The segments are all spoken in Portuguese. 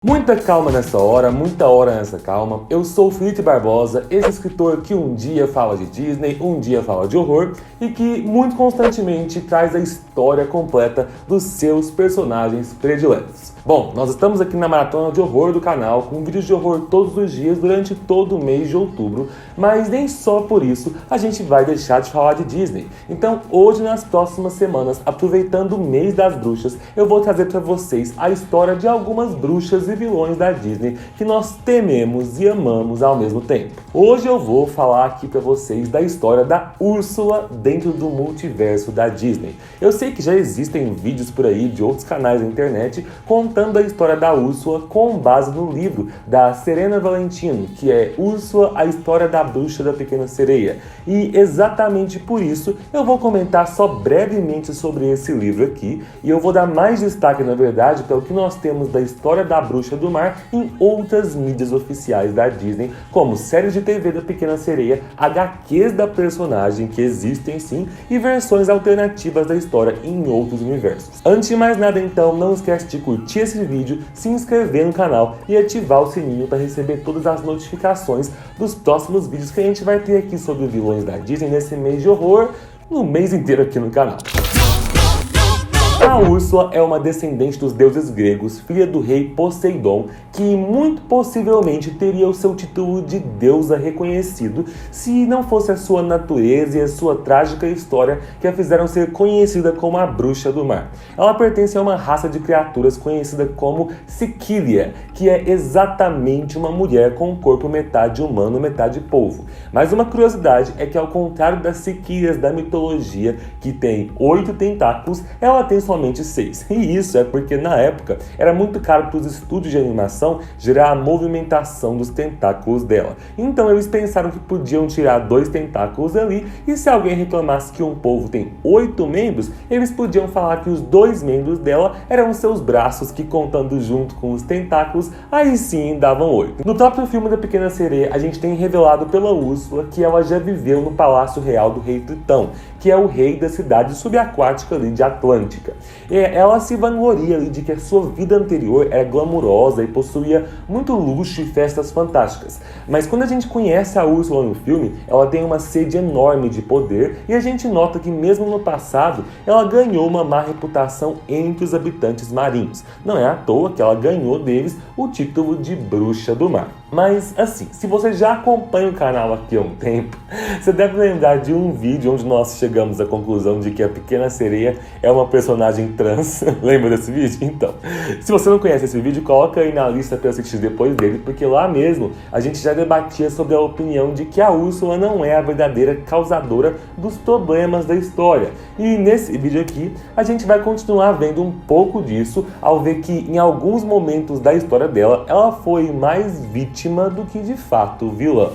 Muita calma nessa hora, muita hora nessa calma. Eu sou o Felipe Barbosa, esse escritor que um dia fala de Disney, um dia fala de horror e que muito constantemente traz a história completa dos seus personagens prediletos. Bom, nós estamos aqui na maratona de horror do canal, com vídeos de horror todos os dias durante todo o mês de outubro, mas nem só por isso a gente vai deixar de falar de Disney. Então hoje, nas próximas semanas, aproveitando o mês das bruxas, eu vou trazer para vocês a história de algumas bruxas e vilões da Disney que nós tememos e amamos ao mesmo tempo. Hoje eu vou falar aqui para vocês da história da Úrsula dentro do multiverso da Disney. Eu sei que já existem vídeos por aí de outros canais da internet contando a história da Úrsula com base no livro da Serena Valentino, que é Úrsula, a história da bruxa da Pequena Sereia. E exatamente por isso eu vou comentar só brevemente sobre esse livro aqui, e eu vou dar mais destaque, na verdade, pelo que nós temos da história da Bruxa do Mar em outras mídias oficiais da Disney, como séries de TV da Pequena Sereia, HQs da personagem, que existem sim, e versões alternativas da história em outros universos. Antes de mais nada, então, não esquece de curtir esse vídeo, se inscrever no canal e ativar o sininho para receber todas as notificações dos próximos vídeos que a gente vai ter aqui sobre vilões da Disney nesse mês de horror, no mês inteiro aqui no canal. A Úrsula é uma descendente dos deuses gregos, filha do rei Poseidon, que muito possivelmente teria o seu título de deusa reconhecido se não fosse a sua natureza e a sua trágica história que a fizeram ser conhecida como a Bruxa do Mar. Ela pertence a uma raça de criaturas conhecida como Sikylia, que é exatamente uma mulher com um corpo metade humano, metade polvo. Mas uma curiosidade é que, ao contrário das Sikylias da mitologia, que tem 8 tentáculos, ela tem somente 6. E isso é porque na época era muito caro para os estúdios de animação gerar a movimentação dos tentáculos dela. Então eles pensaram que podiam tirar 2 tentáculos ali, e se alguém reclamasse que um polvo tem 8 membros, eles podiam falar que os 2 membros dela eram seus braços, que contando junto com os tentáculos, aí sim davam 8. No próprio filme da Pequena Sereia, a gente tem revelado pela Úrsula que ela já viveu no Palácio Real do Rei Tritão, que é o rei da cidade subaquática ali de Atlântica. E ela se vangloria ali de que a sua vida anterior era glamurosa e possuía muito luxo e festas fantásticas. Mas quando a gente conhece a Úrsula no filme, ela tem uma sede enorme de poder, e a gente nota que mesmo no passado, ela ganhou uma má reputação entre os habitantes marinhos. Não é à toa que ela ganhou deles o título de Bruxa do Mar. Mas assim, se você já acompanha o canal aqui há um tempo, você deve lembrar de um vídeo onde nós chegamos à conclusão de que a Pequena Sereia é uma personagem trans. Lembra desse vídeo? Então, se você não conhece esse vídeo, coloca aí na lista para assistir depois dele, porque lá mesmo a gente já debatia sobre a opinião de que a Úrsula não é a verdadeira causadora dos problemas da história. E nesse vídeo aqui, a gente vai continuar vendo um pouco disso, ao ver que em alguns momentos da história dela, ela foi mais vítima do que de fato vilã.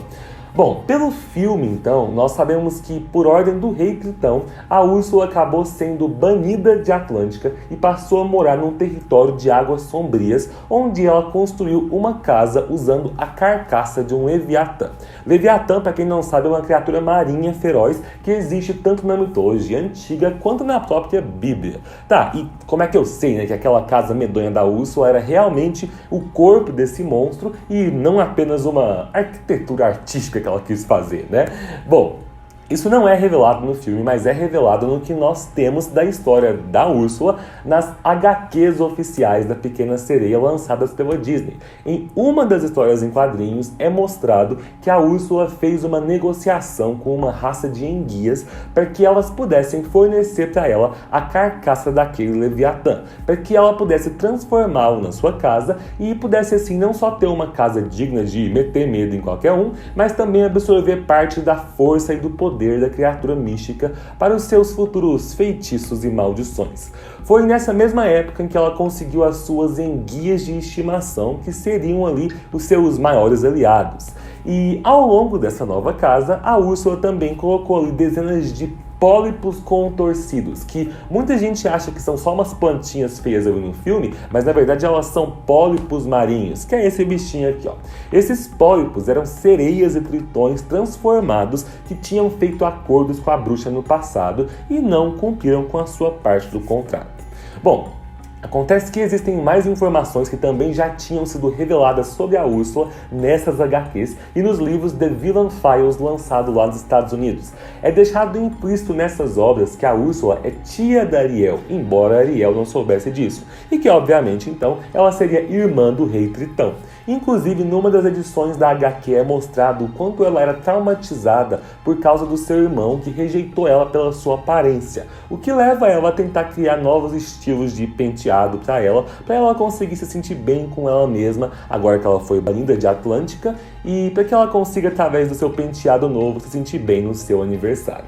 Bom, pelo filme, então, nós sabemos que, por ordem do rei Tritão, a Úrsula acabou sendo banida de Atlântica e passou a morar num território de águas sombrias, onde ela construiu uma casa usando a carcaça de um Leviatã. Leviatã, para quem não sabe, é uma criatura marinha feroz que existe tanto na mitologia antiga quanto na própria Bíblia. Tá, e como é que eu sei, né, que aquela casa medonha da Úrsula era realmente o corpo desse monstro e não apenas uma arquitetura artística que ela quis fazer, né? Bom, isso não é revelado no filme, mas é revelado no que nós temos da história da Úrsula nas HQs oficiais da Pequena Sereia lançadas pela Disney. Em uma das histórias em quadrinhos é mostrado que a Úrsula fez uma negociação com uma raça de enguias para que elas pudessem fornecer para ela a carcaça daquele Leviatã, para que ela pudesse transformá-lo na sua casa e pudesse assim não só ter uma casa digna de meter medo em qualquer um, mas também absorver parte da força e do poder da criatura mística para os seus futuros feitiços e maldições. Foi nessa mesma época em que ela conseguiu as suas enguias de estimação, que seriam ali os seus maiores aliados. E ao longo dessa nova casa, a Úrsula também colocou ali dezenas de pólipos contorcidos, que muita gente acha que são só umas plantinhas feias ali no filme, mas na verdade elas são pólipos marinhos, que é esse bichinho aqui, ó. Esses pólipos eram sereias e tritões transformados que tinham feito acordos com a bruxa no passado e não cumpriram com a sua parte do contrato. Bom, Acontece que existem mais informações que também já tinham sido reveladas sobre a Úrsula nessas HQs e nos livros The Villain Files lançado lá nos Estados Unidos. É deixado implícito nessas obras que a Úrsula é tia da Ariel, embora Ariel não soubesse disso, e que obviamente então ela seria irmã do rei Tritão. Inclusive, numa das edições da HQ é mostrado o quanto ela era traumatizada por causa do seu irmão que rejeitou ela pela sua aparência, o que leva ela a tentar criar novos estilos de penteado para ela conseguir se sentir bem com ela mesma, agora que ela foi banida de Atlântica, e para que ela consiga, através do seu penteado novo, se sentir bem no seu aniversário.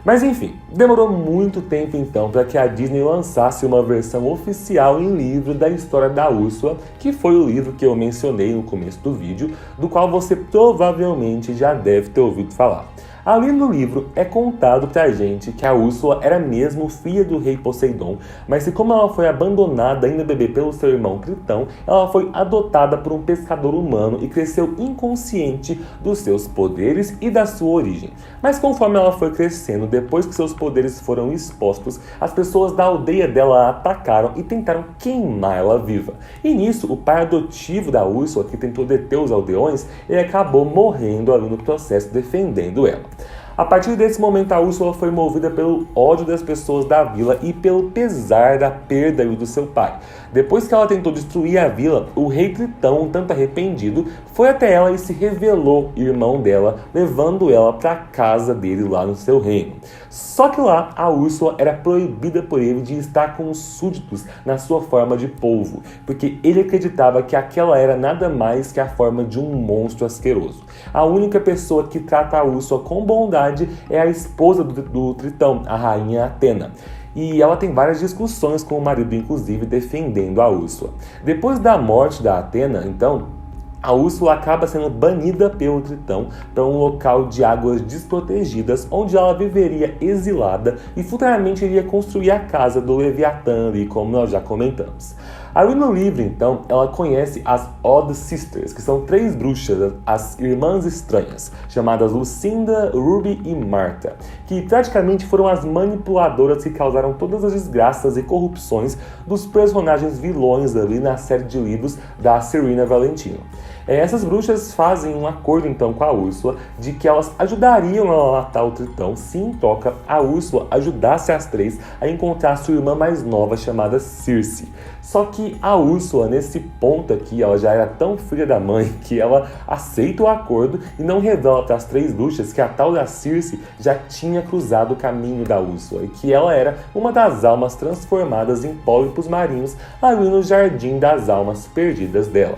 Mas enfim, demorou muito tempo então para que a Disney lançasse uma versão oficial em livro da história da Úrsula, que foi o livro que eu mencionei no começo do vídeo, do qual você provavelmente já deve ter ouvido falar. Ali no livro é contado pra gente que a Úrsula era mesmo filha do rei Poseidon, mas que como ela foi abandonada ainda bebê pelo seu irmão Tritão, ela foi adotada por um pescador humano e cresceu inconsciente dos seus poderes e da sua origem. Mas conforme ela foi crescendo, depois que seus poderes foram expostos, as pessoas da aldeia dela a atacaram e tentaram queimar ela viva. E nisso, o pai adotivo da Úrsula, que tentou deter os aldeões, ele acabou morrendo ali no processo defendendo ela. A partir desse momento, a Úrsula foi movida pelo ódio das pessoas da vila e pelo pesar da perda do seu pai. Depois que ela tentou destruir a vila, o rei Tritão, um tanto arrependido, foi até ela e se revelou irmão dela, levando ela para a casa dele lá no seu reino. Só que lá, a Úrsula era proibida por ele de estar com os súditos na sua forma de polvo, porque ele acreditava que aquela era nada mais que a forma de um monstro asqueroso. A única pessoa que trata a Úrsula com bondade é a esposa do Tritão, a rainha Atena. E ela tem várias discussões com o marido, inclusive, defendendo a Úrsula. Depois da morte da Atena, então, a Úrsula acaba sendo banida pelo Tritão para um local de águas desprotegidas, onde ela viveria exilada e futuramente iria construir a casa do Leviatã ali, como nós já comentamos. Ali no livro, então, ela conhece as Odd Sisters, que são 3 bruxas, as Irmãs Estranhas, chamadas Lucinda, Ruby e Martha, que praticamente foram as manipuladoras que causaram todas as desgraças e corrupções dos personagens vilões ali na série de livros da Serena Valentino. Essas bruxas fazem um acordo então com a Úrsula de que elas ajudariam ela a matar o Tritão se em troca a Úrsula ajudasse as 3 a encontrar sua irmã mais nova chamada Circe. Só que a Úrsula, nesse ponto aqui, ela já era tão filha da mãe que ela aceita o acordo e não revela para as 3 bruxas que a tal da Circe já tinha cruzado o caminho da Úrsula e que ela era uma das almas transformadas em pólipos marinhos ali no Jardim das Almas Perdidas dela.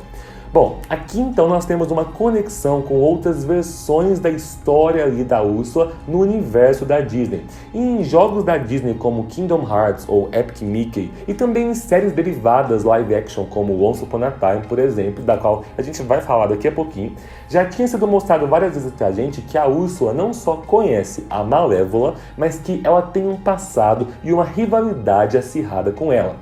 Bom, aqui então nós temos uma conexão com outras versões da história ali da Úrsula no universo da Disney. Em jogos da Disney como Kingdom Hearts ou Epic Mickey e também em séries derivadas live action como Once Upon a Time, por exemplo, da qual a gente vai falar daqui a pouquinho, já tinha sido mostrado várias vezes pra gente que a Úrsula não só conhece a Malévola, mas que ela tem um passado e uma rivalidade acirrada com ela.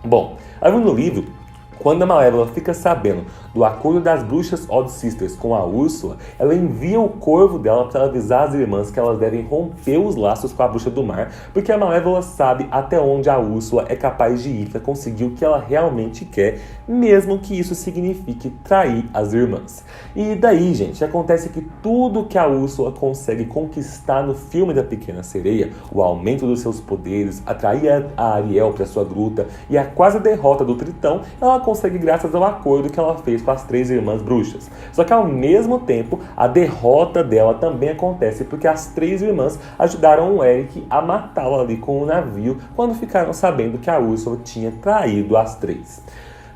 Bom, ali no livro, quando a Malévola fica sabendo do acordo das bruxas Odd Sisters com a Úrsula, ela envia o corvo dela para avisar as irmãs que elas devem romper os laços com a bruxa do mar, porque a Malévola sabe até onde a Úrsula é capaz de ir para conseguir o que ela realmente quer, mesmo que isso signifique trair as irmãs. E daí, gente, acontece que tudo que a Úrsula consegue conquistar no filme da Pequena Sereia, o aumento dos seus poderes, atrair a Ariel para sua gruta e a quase derrota do Tritão, ela consegue graças ao acordo que ela fez com as 3 irmãs bruxas. Só que ao mesmo tempo, a derrota dela também acontece porque as 3 irmãs ajudaram o Eric a matá-la ali com o navio quando ficaram sabendo que a Úrsula tinha traído as 3.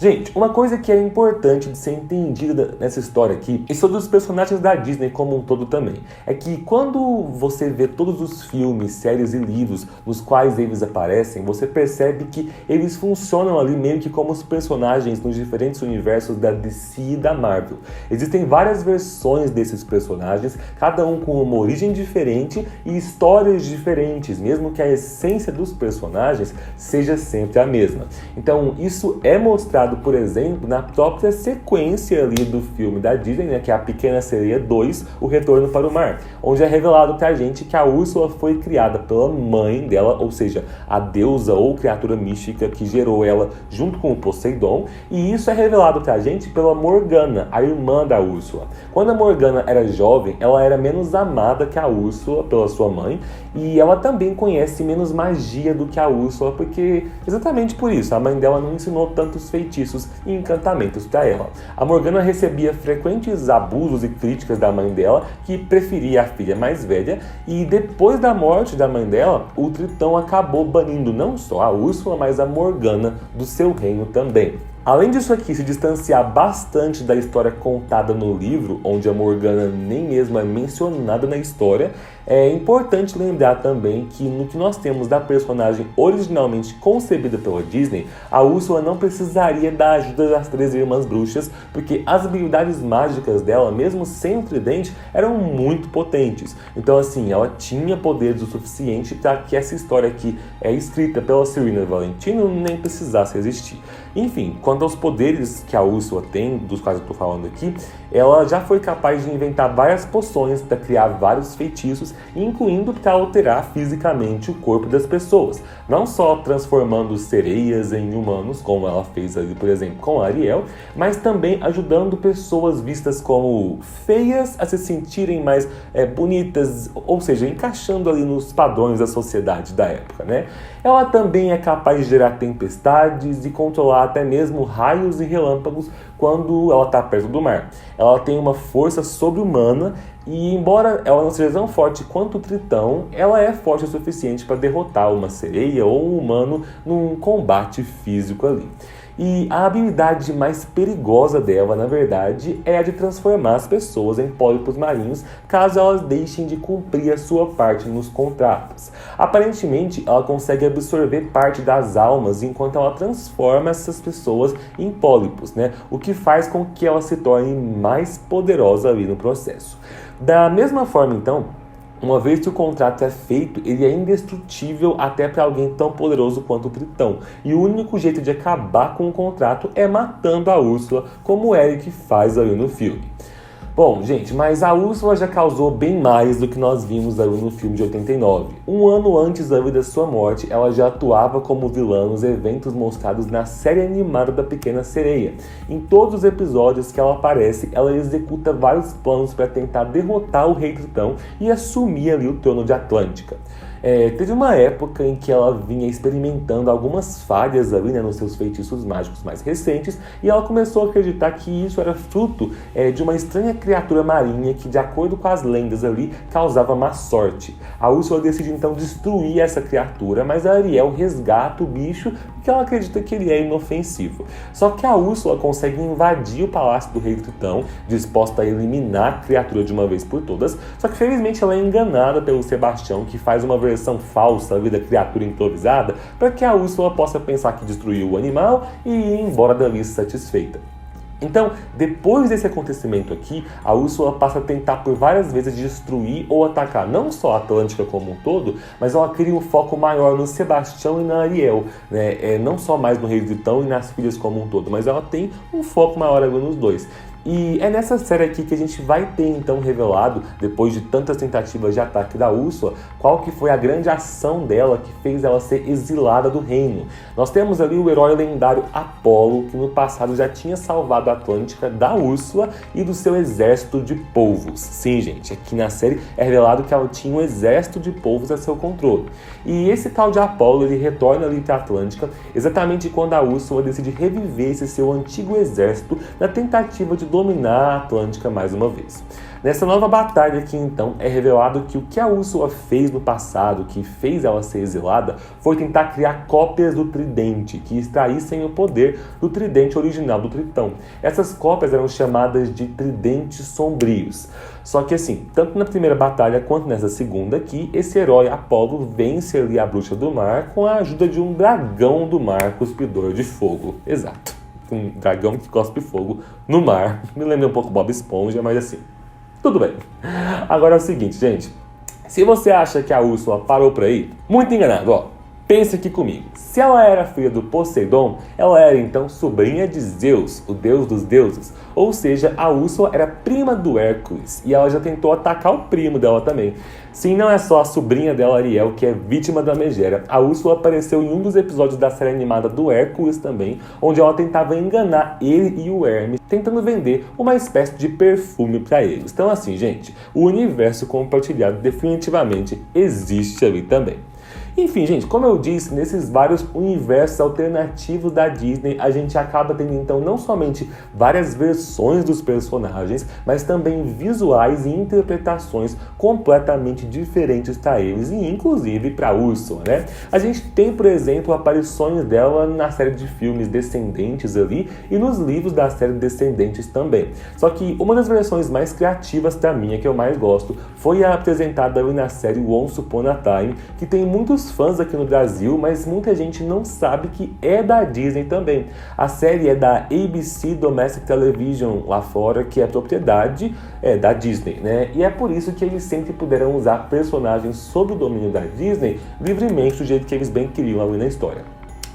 Gente, uma coisa que é importante de ser entendida nessa história aqui, e sobre os personagens da Disney como um todo também, é que quando você vê todos os filmes, séries e livros nos quais eles aparecem, você percebe que eles funcionam ali meio que como os personagens nos diferentes universos da DC e da Marvel. Existem várias versões desses personagens, cada um com uma origem diferente e histórias diferentes, mesmo que a essência dos personagens seja sempre a mesma. Então, isso é mostrado baseado, por exemplo, na própria sequência ali do filme da Disney, né, que é A Pequena Sereia 2, O Retorno para o Mar, onde é revelado pra gente que a Úrsula foi criada pela mãe dela, ou seja, a deusa ou criatura mística que gerou ela junto com o Poseidon, e isso é revelado pra gente pela Morgana, a irmã da Úrsula. Quando a Morgana era jovem, ela era menos amada que a Úrsula pela sua mãe, e ela também conhece menos magia do que a Úrsula, porque exatamente por isso, a mãe dela não ensinou tantos feitiços e encantamentos para ela. A Morgana recebia frequentes abusos e críticas da mãe dela, que preferia a filha mais velha, e depois da morte da mãe dela, o Tritão acabou banindo não só a Úrsula, mas a Morgana do seu reino também. Além disso aqui se distanciar bastante da história contada no livro, onde a Morgana nem mesmo é mencionada na história, é importante lembrar também que no que nós temos da personagem originalmente concebida pela Disney, a Úrsula não precisaria da ajuda das 3 irmãs bruxas, porque as habilidades mágicas dela, mesmo sem o tridente, eram muito potentes. Então assim, ela tinha poderes o suficiente para que essa história aqui é escrita pela Serena Valentino nem precisasse existir. Enfim, quanto aos poderes que a Úrsula tem, dos quais eu estou falando aqui, ela já foi capaz de inventar várias poções para criar vários feitiços, incluindo para alterar fisicamente o corpo das pessoas. Não só transformando sereias em humanos, como ela fez ali, por exemplo, com a Ariel, mas também ajudando pessoas vistas como feias a se sentirem mais bonitas, ou seja, encaixando ali nos padrões da sociedade da época, né? Ela também é capaz de gerar tempestades e controlar até mesmo raios e relâmpagos quando ela está perto do mar. Ela tem uma força sobre-humana e, embora ela não seja tão forte quanto o Tritão, ela é forte o suficiente para derrotar uma sereia ou um humano num combate físico ali. E a habilidade mais perigosa dela, na verdade, é a de transformar as pessoas em pólipos marinhos, caso elas deixem de cumprir a sua parte nos contratos. Aparentemente, ela consegue absorver parte das almas enquanto ela transforma essas pessoas em pólipos, né? O que faz com que ela se torne mais poderosa ali no processo. Da mesma forma, então, uma vez que o contrato é feito, ele é indestrutível até para alguém tão poderoso quanto o Tritão. E o único jeito de acabar com o contrato é matando a Úrsula, como o Eric faz ali no filme. Bom, gente, mas a Úrsula já causou bem mais do que nós vimos ali no filme de 89. Um ano antes da sua morte, ela já atuava como vilã nos eventos mostrados na série animada da Pequena Sereia. Em todos os episódios que ela aparece, ela executa vários planos para tentar derrotar o Rei Tritão e assumir ali o trono de Atlântica. Teve uma época em que ela vinha experimentando algumas falhas ali, né, nos seus feitiços mágicos mais recentes, e ela começou a acreditar que isso era fruto de uma estranha criatura marinha que, de acordo com as lendas ali, causava má sorte. A Úrsula decide então destruir essa criatura, mas a Ariel resgata o bicho porque ela acredita que ele é inofensivo. Só que a Úrsula consegue invadir o palácio do Rei Tritão, disposta a eliminar a criatura de uma vez por todas, só que felizmente ela é enganada pelo Sebastião, que faz uma versão falsa da criatura improvisada para que a Úrsula possa pensar que destruiu o animal e ir embora dali satisfeita. Então, depois desse acontecimento aqui, a Úrsula passa a tentar por várias vezes destruir ou atacar não só a Atlântica como um todo, mas ela cria um foco maior no Sebastião e na Ariel, né? Não só mais no Rei Tritão e nas filhas como um todo, mas ela tem um foco maior ali nos dois. E é nessa série aqui que a gente vai ter então revelado, depois de tantas tentativas de ataque da Úrsula, qual que foi a grande ação dela que fez ela ser exilada do reino. Nós temos ali o herói lendário Apolo, que no passado já tinha salvado a Atlântica da Úrsula e do seu exército de polvos. Sim, gente, aqui na série é revelado que ela tinha um exército de polvos a seu controle. E esse tal de Apolo, ele retorna ali para a Atlântica exatamente quando a Úrsula decide reviver esse seu antigo exército na tentativa de dominar a Atlântica mais uma vez. Nessa nova batalha aqui, então, é revelado que o que a Úrsula fez no passado, que fez ela ser exilada, foi tentar criar cópias do tridente, que extraíssem o poder do tridente original do Tritão. Essas cópias eram chamadas de tridentes sombrios. Só que assim, tanto na primeira batalha quanto nessa segunda aqui, esse herói Apolo vence ali a bruxa do mar com a ajuda de um dragão do mar cuspidor de fogo. Exato. Um dragão que cospe fogo no mar. Me lembra um pouco Bob Esponja, mas assim, tudo bem. Agora é o seguinte, gente. Se você acha que a Úrsula parou por aí, muito enganado, ó. Pensa aqui comigo, se ela era filha do Poseidon, ela era então sobrinha de Zeus, o deus dos deuses. Ou seja, a Úrsula era prima do Hércules e ela já tentou atacar o primo dela também. Sim, não é só a sobrinha dela, Ariel, que é vítima da megera. A Úrsula apareceu em um dos episódios da série animada do Hércules também, onde ela tentava enganar ele e o Hermes, tentando vender uma espécie de perfume para eles. Então assim, gente, o universo compartilhado definitivamente existe ali também. Enfim, gente, como eu disse, nesses vários universos alternativos da Disney, a gente acaba tendo então não somente várias versões dos personagens, mas também visuais e interpretações completamente diferentes para eles, e inclusive para Úrsula, né? A gente tem, por exemplo, aparições dela na série de filmes Descendentes ali e nos livros da série Descendentes também. Só que uma das versões mais criativas para mim, que eu mais gosto, foi a apresentada ali na série Once Upon a Time, que tem muitos fãs aqui no Brasil, mas muita gente não sabe que é da Disney também. A série é da ABC Domestic Television lá fora, que é propriedade da Disney, né? E é por isso que eles sempre puderam usar personagens sob o domínio da Disney livremente, do jeito que eles bem queriam ali na história.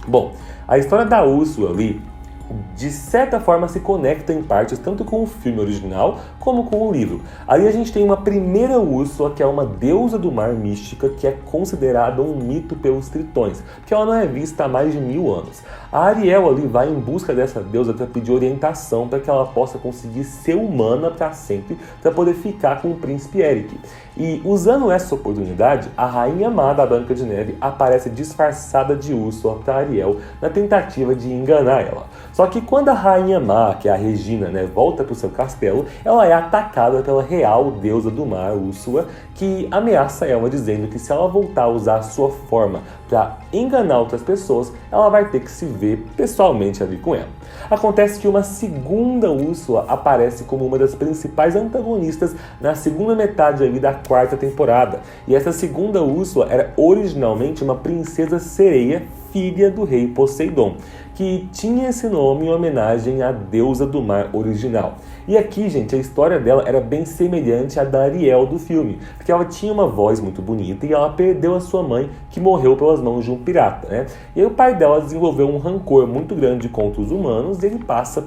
Bom, a história da Úrsula ali, de certa forma, se conecta em partes tanto com o filme original como com o livro. Ali a gente tem uma primeira Úrsula, que é uma deusa do mar mística, que é considerada um mito pelos tritões, porque ela não é vista há mais de 1000 anos. A Ariel ali vai em busca dessa deusa para pedir orientação para que ela possa conseguir ser humana para sempre, para poder ficar com o príncipe Eric. E usando essa oportunidade, a rainha má da Branca de Neve aparece disfarçada de Úrsula para Ariel na tentativa de enganar ela. Só que quando a rainha má, que é a Regina, né, volta para o seu castelo, ela é atacada pela real deusa do mar, Úrsula, que ameaça ela dizendo que se ela voltar a usar a sua forma para enganar outras pessoas, ela vai ter que se ver pessoalmente ali com ela. Acontece que uma segunda Úrsula aparece como uma das principais antagonistas na segunda metade ali da quarta temporada. E essa segunda Úrsula era originalmente uma princesa sereia, filha do rei Poseidon, que tinha esse nome em homenagem à deusa do mar original. E aqui, gente, a história dela era bem semelhante à da Ariel do filme, porque ela tinha uma voz muito bonita e ela perdeu a sua mãe, que morreu pelas mãos de um pirata, né? E aí o pai dela desenvolveu um rancor muito grande contra os humanos e ele passa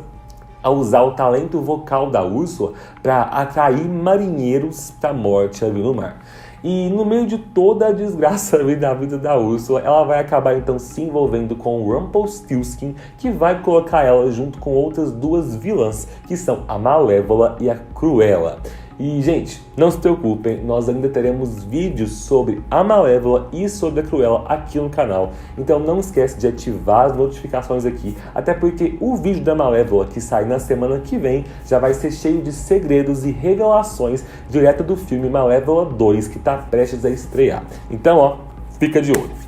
a usar o talento vocal da Úrsula para atrair marinheiros para a morte ali no mar. E no meio de toda a desgraça ali da vida da Úrsula, ela vai acabar então se envolvendo com o Rumpelstiltskin, que vai colocar ela junto com outras duas vilãs, que são a Malévola e a Cruella. E, gente, não se preocupem, nós ainda teremos vídeos sobre a Malévola e sobre a Cruella aqui no canal. Então não esquece de ativar as notificações aqui, até porque o vídeo da Malévola, que sai na semana que vem, já vai ser cheio de segredos e revelações direto do filme Malévola 2, que está prestes a estrear. Então, ó, fica de olho.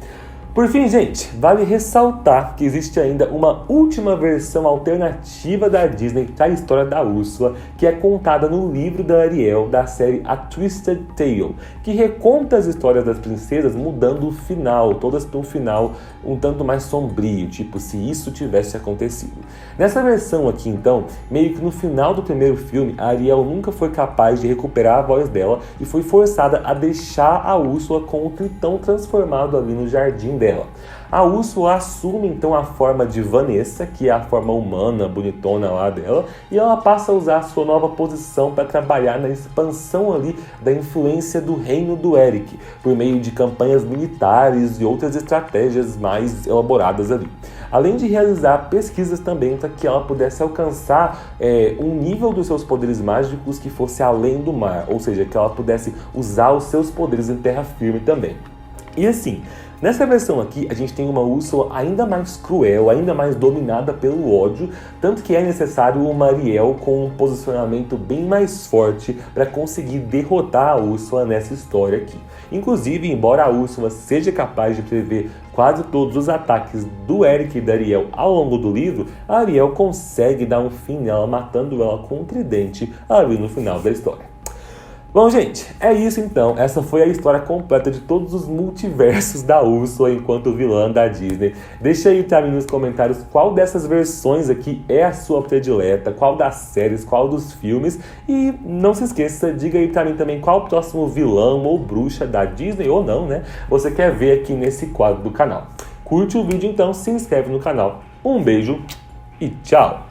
Por fim, gente, vale ressaltar que existe ainda uma última versão alternativa da Disney para a história da Úrsula, que é contada no livro da Ariel, da série A Twisted Tale, que reconta as histórias das princesas mudando o final, todas para um final um tanto mais sombrio, tipo se isso tivesse acontecido. Nessa versão aqui, então, meio que no final do primeiro filme, a Ariel nunca foi capaz de recuperar a voz dela e foi forçada a deixar a Úrsula com o tritão transformado ali no jardim dela. A Úrsula assume então a forma de Vanessa, que é a forma humana, bonitona lá dela, e ela passa a usar a sua nova posição para trabalhar na expansão ali da influência do reino do Eric, por meio de campanhas militares e outras estratégias mais elaboradas ali. Além de realizar pesquisas também para que ela pudesse alcançar um nível dos seus poderes mágicos que fosse além do mar, ou seja, que ela pudesse usar os seus poderes em terra firme também. E assim, nessa versão aqui, a gente tem uma Úrsula ainda mais cruel, ainda mais dominada pelo ódio, tanto que é necessário uma Ariel com um posicionamento bem mais forte para conseguir derrotar a Úrsula nessa história aqui. Inclusive, embora a Úrsula seja capaz de prever quase todos os ataques do Eric e da Ariel ao longo do livro, a Ariel consegue dar um fim nela, matando ela com um tridente ali no final da história. Bom, gente, é isso então. Essa foi a história completa de todos os multiversos da Úrsula enquanto vilã da Disney. Deixa aí pra mim nos comentários qual dessas versões aqui é a sua predileta, qual das séries, qual dos filmes. E não se esqueça, diga aí pra mim também qual o próximo vilão ou bruxa da Disney, ou não, né? Você quer ver aqui nesse quadro do canal. Curte o vídeo então, se inscreve no canal. Um beijo e tchau!